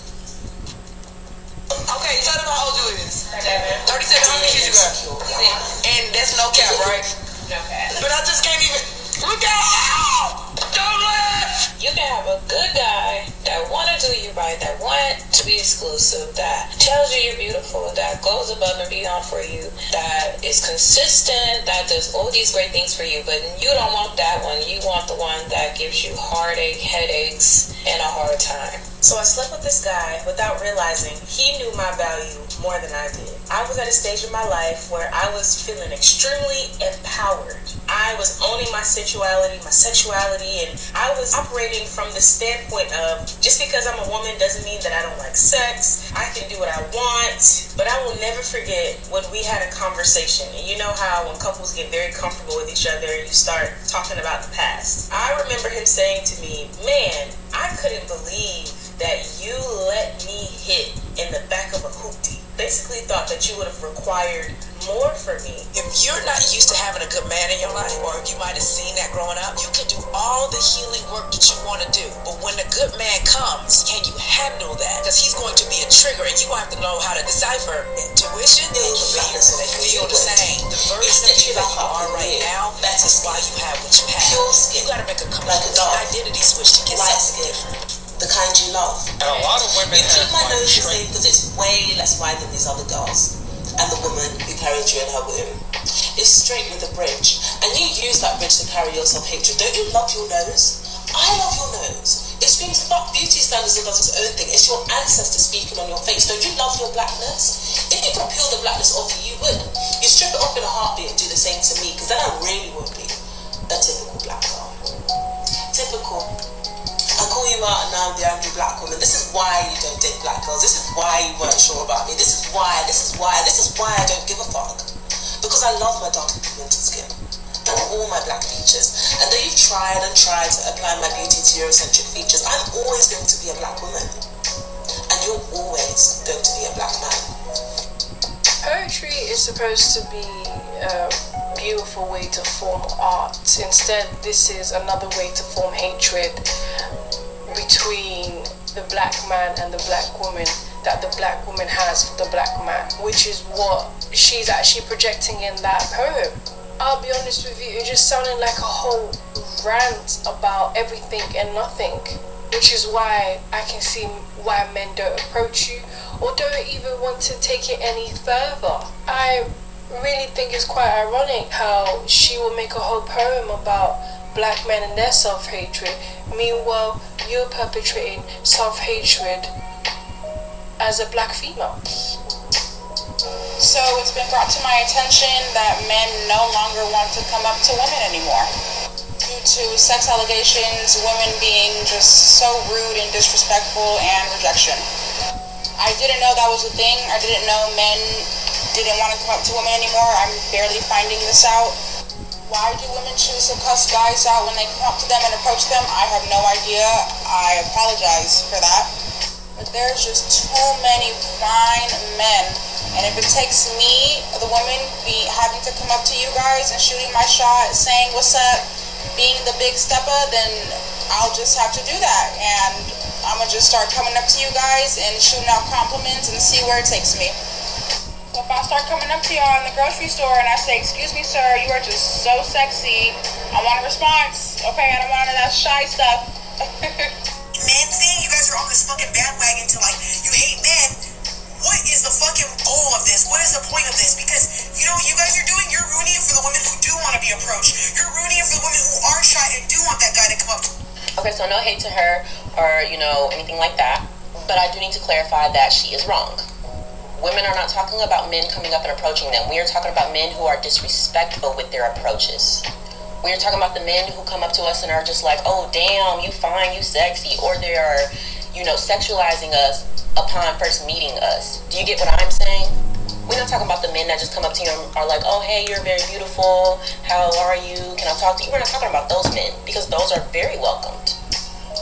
Okay, tell them how old you is. 37. How many kids you got? 6. And that's no cap, right? No cap. But I just can't even. Look out! Don't laugh! You can have a good guy that want to do you right, that want to be exclusive, that tells you you're beautiful, that goes above and beyond for you, that is consistent, that does all these great things for you, but you don't want that one. You want the one that gives you heartache, headaches, and a hard time. So I slept with this guy without realizing he knew my value more than I did. I was at a stage in my life where I was feeling extremely empowered. I was owning my sensuality, my sexuality, and I was operating from the standpoint of just because I'm a woman doesn't mean that I don't like sex. I can do what I want. But I will never forget when we had a conversation. And you know how when couples get very comfortable with each other, you start talking about the past. I remember him saying to me, "Man, I couldn't believe that you let me hit in the back of a hoopty." Basically thought that you would have required more for me. If you're not used to having a good man in your life, or if you might have seen that growing up, you can do all the healing work that you want to do. But when the good man comes, can you handle that? Because he's going to be a trigger, and you're going to have to know how to decipher intuition and fears, so they feel the same. The version of you that you are right now, that is why you have what you have. You got to make a complete identity switch to get something different. The kind you love. And a lot of women you keep my nose the same because it's way less wide than these other girls. And the woman who carried you in her womb is straight with a bridge. And you use that bridge to carry your self-hatred. Don't you love your nose? I love your nose. It's screams fuck beauty standards and does its own thing. It's your ancestors speaking on your face. Don't you love your blackness? If you could peel the blackness off you, would. You strip it off in a heartbeat and do the same to me, because then I really won't be a typical black girl. Typical. I call you out and now I'm the angry black woman. This is why you don't date black girls. This is why you weren't sure about me. This is why I don't give a fuck. Because I love my dark pigmented skin and all my black features. And though you've tried and tried to apply my beauty to Eurocentric features, I'm always going to be a black woman. And you're always going to be a black man. Poetry is supposed to be a beautiful way to form art. Instead, this is another way to form hatred between the black man and the black woman that the black woman has for the black man, which is what she's actually projecting in that poem. I'll be honest with you, it just sounded like a whole rant about everything and nothing, which is why I can see why men don't approach you or don't even want to take it any further. I really think it's quite ironic how she will make a whole poem about black men and their self-hatred. Meanwhile, you're perpetrating self-hatred as a black female. So it's been brought to my attention that men no longer want to come up to women anymore. Due to sex allegations, women being just so rude and disrespectful and rejection. I didn't know that was a thing. I didn't know men didn't want to come up to women anymore. I'm barely finding this out. Why do women choose to cuss guys out when they come up to them and approach them? I have no idea. I apologize for that. But there's just too many fine men. And if it takes me, the woman, having to come up to you guys and shooting my shot, saying what's up, being the big stepper, then I'll just have to do that. And I'm going to just start coming up to you guys and shooting out compliments and see where it takes me. So if I start coming up to y'all in the grocery store and I say, excuse me, sir, you are just so sexy, I want a response, okay? I don't want none of that shy stuff. Men saying you guys are on this fucking bandwagon to like, you hate men. What is the fucking goal of this? What is the point of this? Because, you know what you guys are doing? You're ruining it for the women who do want to be approached. You're ruining it for the women who are shy and do want that guy to come up to. Okay, so no hate to her or, anything like that. But I do need to clarify that she is wrong. Women are not talking about men coming up and approaching them. We are talking about men who are disrespectful with their approaches. We are talking about the men who come up to us and are just like, oh, damn, you fine, you sexy. Or they are, sexualizing us upon first meeting us. Do you get what I'm saying? We're not talking about the men that just come up to you and are like, oh, hey, you're very beautiful. How are you? Can I talk to you? We're not talking about those men because those are very welcomed.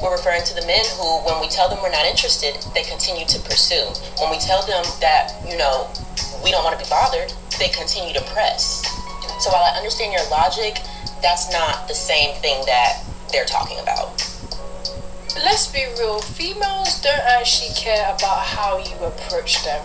We're referring to the men who, when we tell them we're not interested, they continue to pursue. When we tell them that, we don't want to be bothered, they continue to press. So while I understand your logic, that's not the same thing that they're talking about. Let's be real, females don't actually care about how you approach them.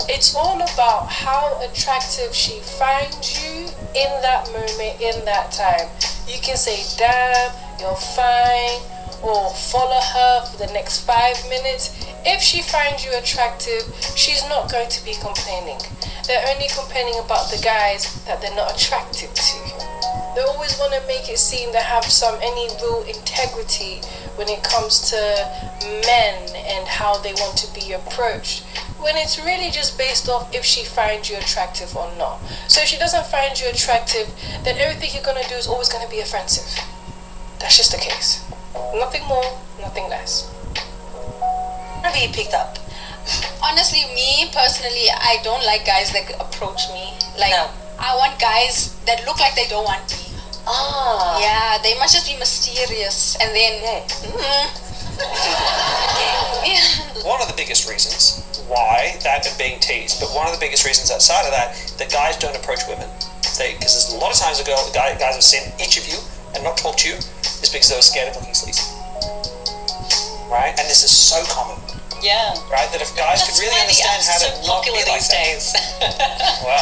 It's all about how attractive she finds you in that moment, in that time. You can say, damn, you're fine, or follow her for the next 5 minutes. If she finds you attractive, she's not going to be complaining. They're only complaining about the guys that they're not attracted to. They always want to make it seem they have any real integrity when it comes to men and how they want to be approached, when it's really just based off if she finds you attractive or not. So if she doesn't find you attractive, then everything you're going to do is always going to be offensive. That's just the case. Nothing more, nothing less. Be picked up. Honestly, me personally, I don't like guys that approach me. I want guys that look like they don't want me. Yeah, they must just be mysterious and then One of the biggest reasons why that and being teased, but one of the biggest reasons outside of that guys don't approach women. Because there's a lot of times guys have seen each of you and not talk to you is because they were scared of looking sleazy. Right? And this is so common. Yeah. Right? That if guys could really understand how to not be like that. Well,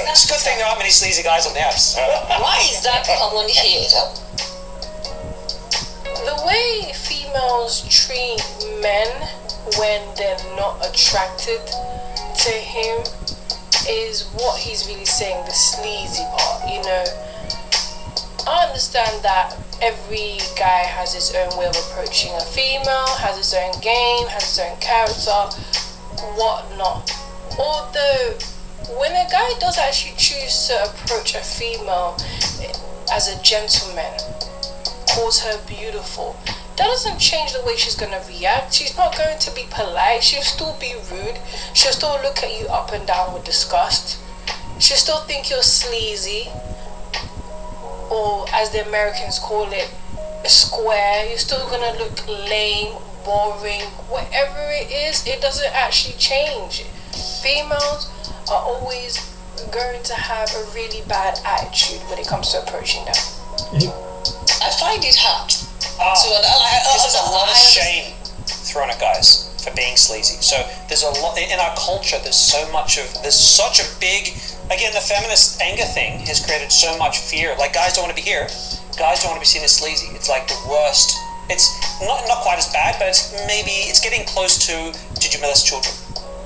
it's a good thing there aren't many sleazy guys on the apps. Why is that common here? The way females treat men when they're not attracted to him is what he's really saying, the sleazy part, I understand that every guy has his own way of approaching a female, has his own game, has his own character, whatnot. Although, when a guy does actually choose to approach a female as a gentleman, calls her beautiful, that doesn't change the way she's going to react. She's not going to be polite. She'll still be rude. She'll still look at you up and down with disgust. She'll still think you're sleazy, or as the Americans call it, square. You're still going to look lame, boring, whatever it is. It doesn't actually change. Females are always going to have a really bad attitude when it comes to approaching them. I find it hard. There's a lot of shame thrown at guys for being sleazy. So there's a lot in our culture. There's such a big, again, the feminist anger thing has created so much fear. Like, guys don't want to be here. Guys don't want to be seen as sleazy. It's like the worst. It's not quite as bad, but it's getting close to, did you molest children?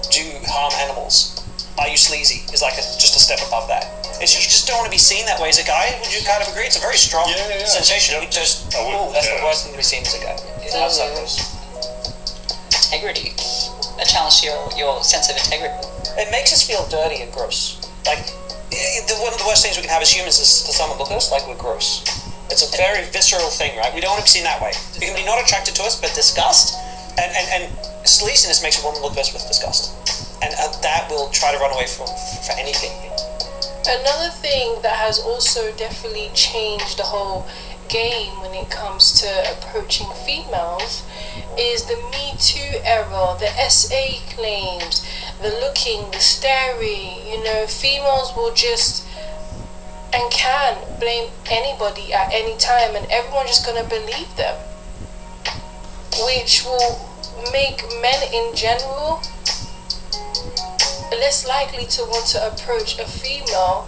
Do you harm animals? Are you sleazy? Is like just a step above that. You just don't want to be seen that way as a guy. Would you kind of agree? It's a very strong sensation. Yep. That's the worst thing to be seen as a guy. Integrity. A challenge to your sense of integrity. It makes us feel dirty and gross. Like, one of the worst things we can have as humans is for someone to look at us like we're gross. It's a very visceral thing, right? We don't want to be seen that way. You can be not attracted to us, but disgust. And sleaziness makes a woman look at us with disgust. And that will try to run away for anything. Another thing that has also definitely changed the whole game when it comes to approaching females is the Me Too era, the SA claims, the looking, the staring. Females will just and can blame anybody at any time, and everyone's just gonna believe them, which will make men in general less likely to want to approach a female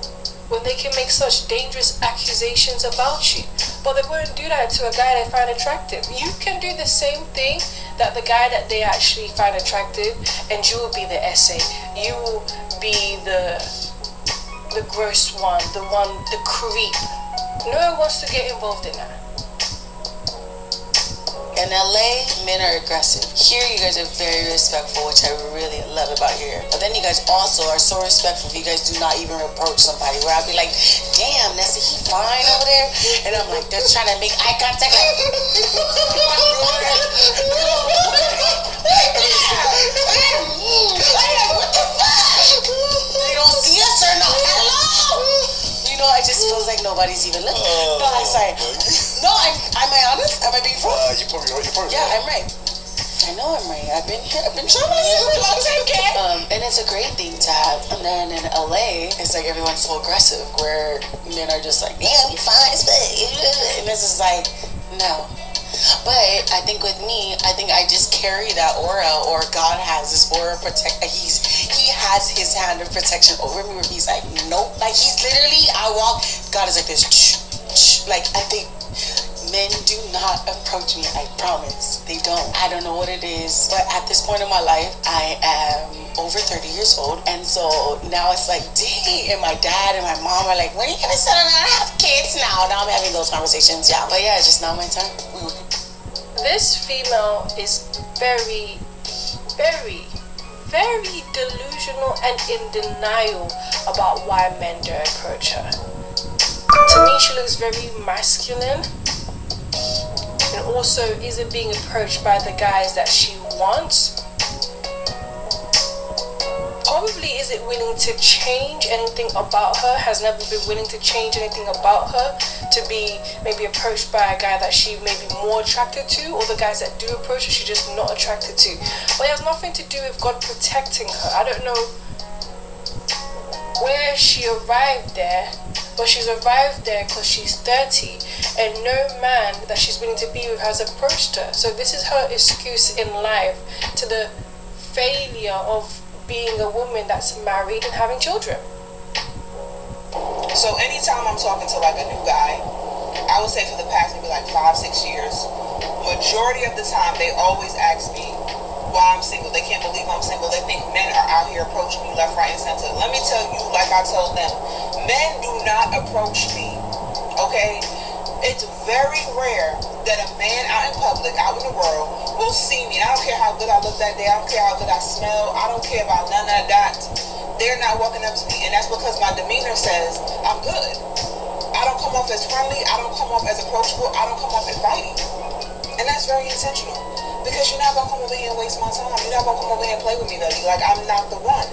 when they can make such dangerous accusations about you. But they won't do that to a guy they find attractive. You can do the same thing that the guy that they actually find attractive, and you will be the SA. You will be the gross one, the creep. No one wants to get involved in that. In LA, men are aggressive. Here, you guys are very respectful, which I really love about here. But then you guys also are so respectful. You guys do not even approach somebody. Where I'll be like, damn, Nessie, he fine over there? And I'm like, they're trying to make eye contact. Like, what the fuck? They don't see us or not? Hello? I just feels like nobody's even looking. No, I'm sorry. No, am I honest? Am I being full? You're probably yeah, I'm right. I know I'm right. I've been here. I've been traveling here for a long time, okay? And it's a great thing to have. And then in LA, it's like everyone's so aggressive, where men are just like, damn, you fine as fuck. And this is like, no. But I think with me, I think I just carry that aura, or God has this aura of protect. He has his hand of protection over me, where he's like, nope. Like, he's literally, I walk, God is like this, like, I think men do not approach me, I promise. They don't. I don't know what it is, but at this point in my life, I am over 30 years old, and so now it's like, dang, and my dad and my mom are like, when are you gonna settle down and have kids now? Now I'm having those conversations, yeah. But yeah, it's just not my time. This female is very, very, very delusional and in denial about why men don't approach her. To me, she looks very masculine, and also isn't being approached by the guys that she wants. Probably isn't willing to change anything about her, has never been willing to change anything about her to be maybe approached by a guy that she may be more attracted to, or the guys that do approach her she's just not attracted to. But it has nothing to do with God protecting her. I don't know where she arrived there, but she's arrived there because she's 30 and no man that she's willing to be with has approached her. So this is her excuse in life to the failure of being a woman that's married and having children. So anytime I'm talking to like a new guy, I would say for the past maybe like 5-6 years, majority of the time they always ask me why I'm single. They can't believe I'm single. They think men are out here approaching me left, right, and center. Let me tell you, like I told them, men do not approach me, okay? It's very rare that a man out in public, out in the world, will see me. I don't care how good I look that day. I don't care how good I smell. I don't care about none of that. They're not walking up to me, and that's because my demeanor says I'm good. I don't come off as friendly. I don't come off as approachable. I don't come off inviting. And that's very intentional. Because you're not going to come over here and waste my time. You're not going to come over here and play with me, Nutty. Like, I'm not the one.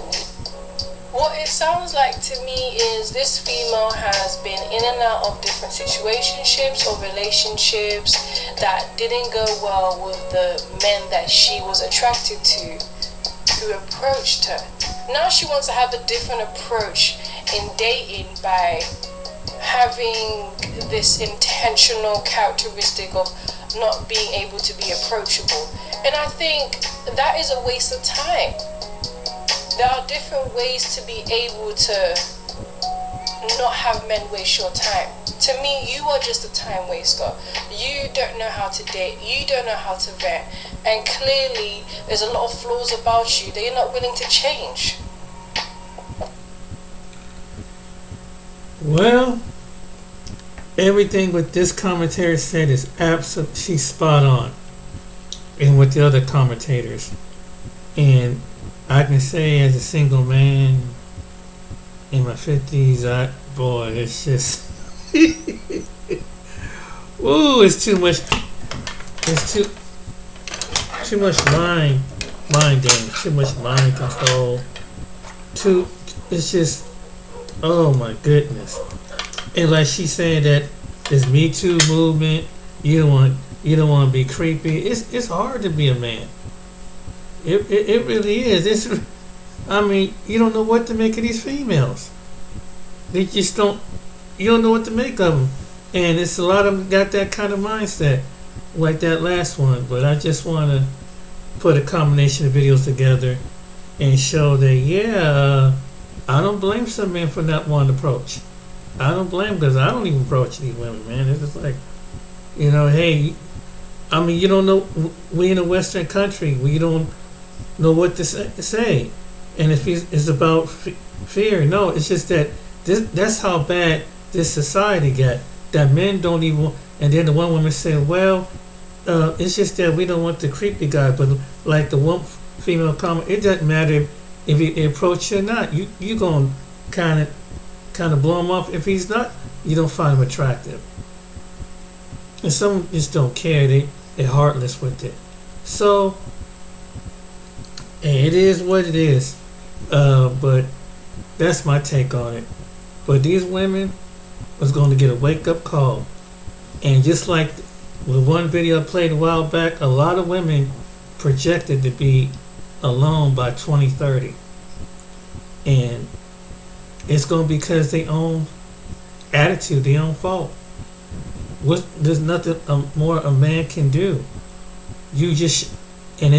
What it sounds like to me is this female has been in and out of different situationships or relationships that didn't go well with the men that she was attracted to who approached her. Now she wants to have a different approach in dating by having this intentional characteristic of not being able to be approachable. And I think that is a waste of time. There are different ways to be able to not have men waste your time. To me, you are just a time waster. You don't know how to date. You don't know how to vet. And clearly, there's a lot of flaws about you that you're not willing to change. Well, everything what this commentator said is absolutely, she's spot on. And with the other commentators. And I can say as a single man in my 50s, it's just, ooh, it's too much, it's too much mind games, too much mind control, it's just, oh my goodness. And like she said that this Me Too movement, you don't want to be creepy. It's hard to be a man. It really is. You don't know what to make of these females. They just don't. You don't know what to make of them, and it's a lot of them got that kind of mindset, like that last one. But I just want to put a combination of videos together and show that I don't blame some men for not wanting to approach. I don't blame because I don't even approach these women, man. It's just like, hey, you don't know. We in a Western country, we don't know what to say, and if it's about fear, no, it's just that that's how bad this society got, that men don't even. And then the one woman said, well, it's just that we don't want the creepy guy, but like the one female comment, it doesn't matter if he approach you or not, you gonna kind of blow him off. If he's not, you don't find him attractive, and some just don't care. They're heartless with it. So it is what it is, but that's my take on it. But these women was going to get a wake-up call, and just like with one video I played a while back, a lot of women projected to be alone by 2030, and it's going to be because their own attitude, their own fault. There's nothing more a man can do. You just, and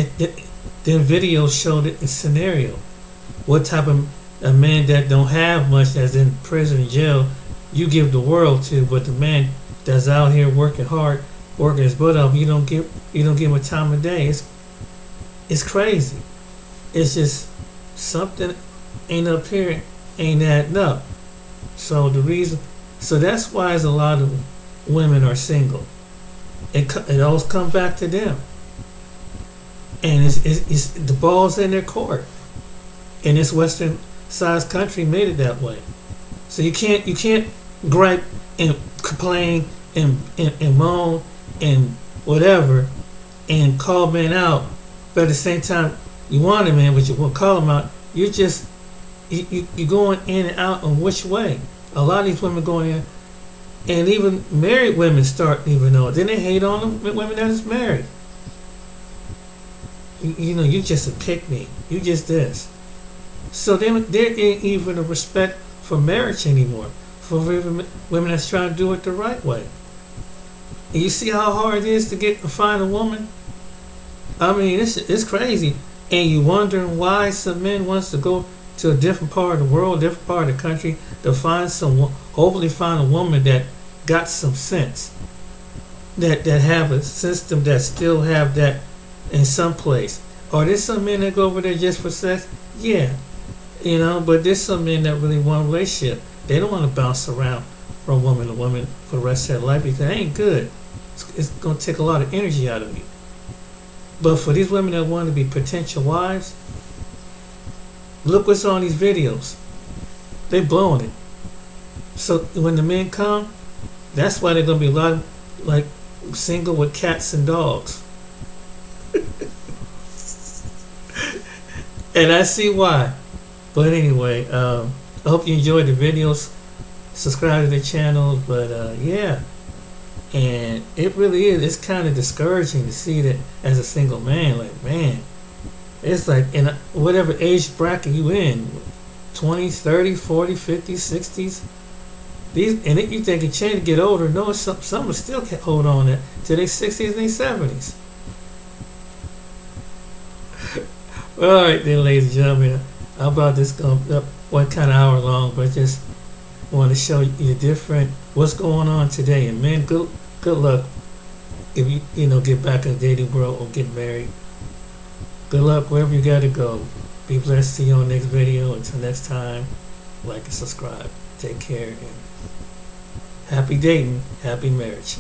the video showed it in scenario. What type of a man that don't have much, that's in prison and jail, you give the world to, but the man that's out here working hard, working his butt off, you don't give him a time of day. It's crazy. It's just something ain't up here, ain't adding up. So that's why there's a lot of women are single. It always comes back to them, and it's the ball's in their court. And this Western sized country made it that way. So you can't gripe and complain and moan and whatever and call men out, but at the same time you want a man, but you won't call them out. You're going in and out on which way. A lot of these women going in. And even married women start even know. Then they hate on them, women that is married. You just a pick-me. You just this. So there ain't even a respect for marriage anymore. For women that's trying to do it the right way. And you see how hard it is to find a woman? It's crazy. And you wondering why some men wants to go to a different part of the world, different part of the country, to hopefully find a woman that got some sense, that have a system, that still have that in some place. Are there some men that go over there just for sex? Yeah, but there's some men that really want a relationship. They don't want to bounce around from a woman to woman for the rest of their life because it ain't good. It's going to take a lot of energy out of you. But for these women that want to be potential wives, look what's on these videos. They blowing it. So when the men come, that's why they're going to be a lot of, like, single with cats and dogs. And I see why. But anyway, I hope you enjoyed the videos. Subscribe to the channel. But yeah. And it really is. It's kind of discouraging to see that as a single man. Like, man, it's like in whatever age bracket you in, 20s, 30s, 40s, 50s, 60s. These, and you think it changed to get older. No, some still can't hold on to their 60s and their 70s. Well, all right then, ladies and gentlemen. How about this going up one kind of hour long, but just want to show you different what's going on today. And men, good luck if you get back in the dating world or get married. Good luck wherever you got to go. Be blessed. See you on the next video. Until next time, like and subscribe. Take care and happy dating, happy marriage.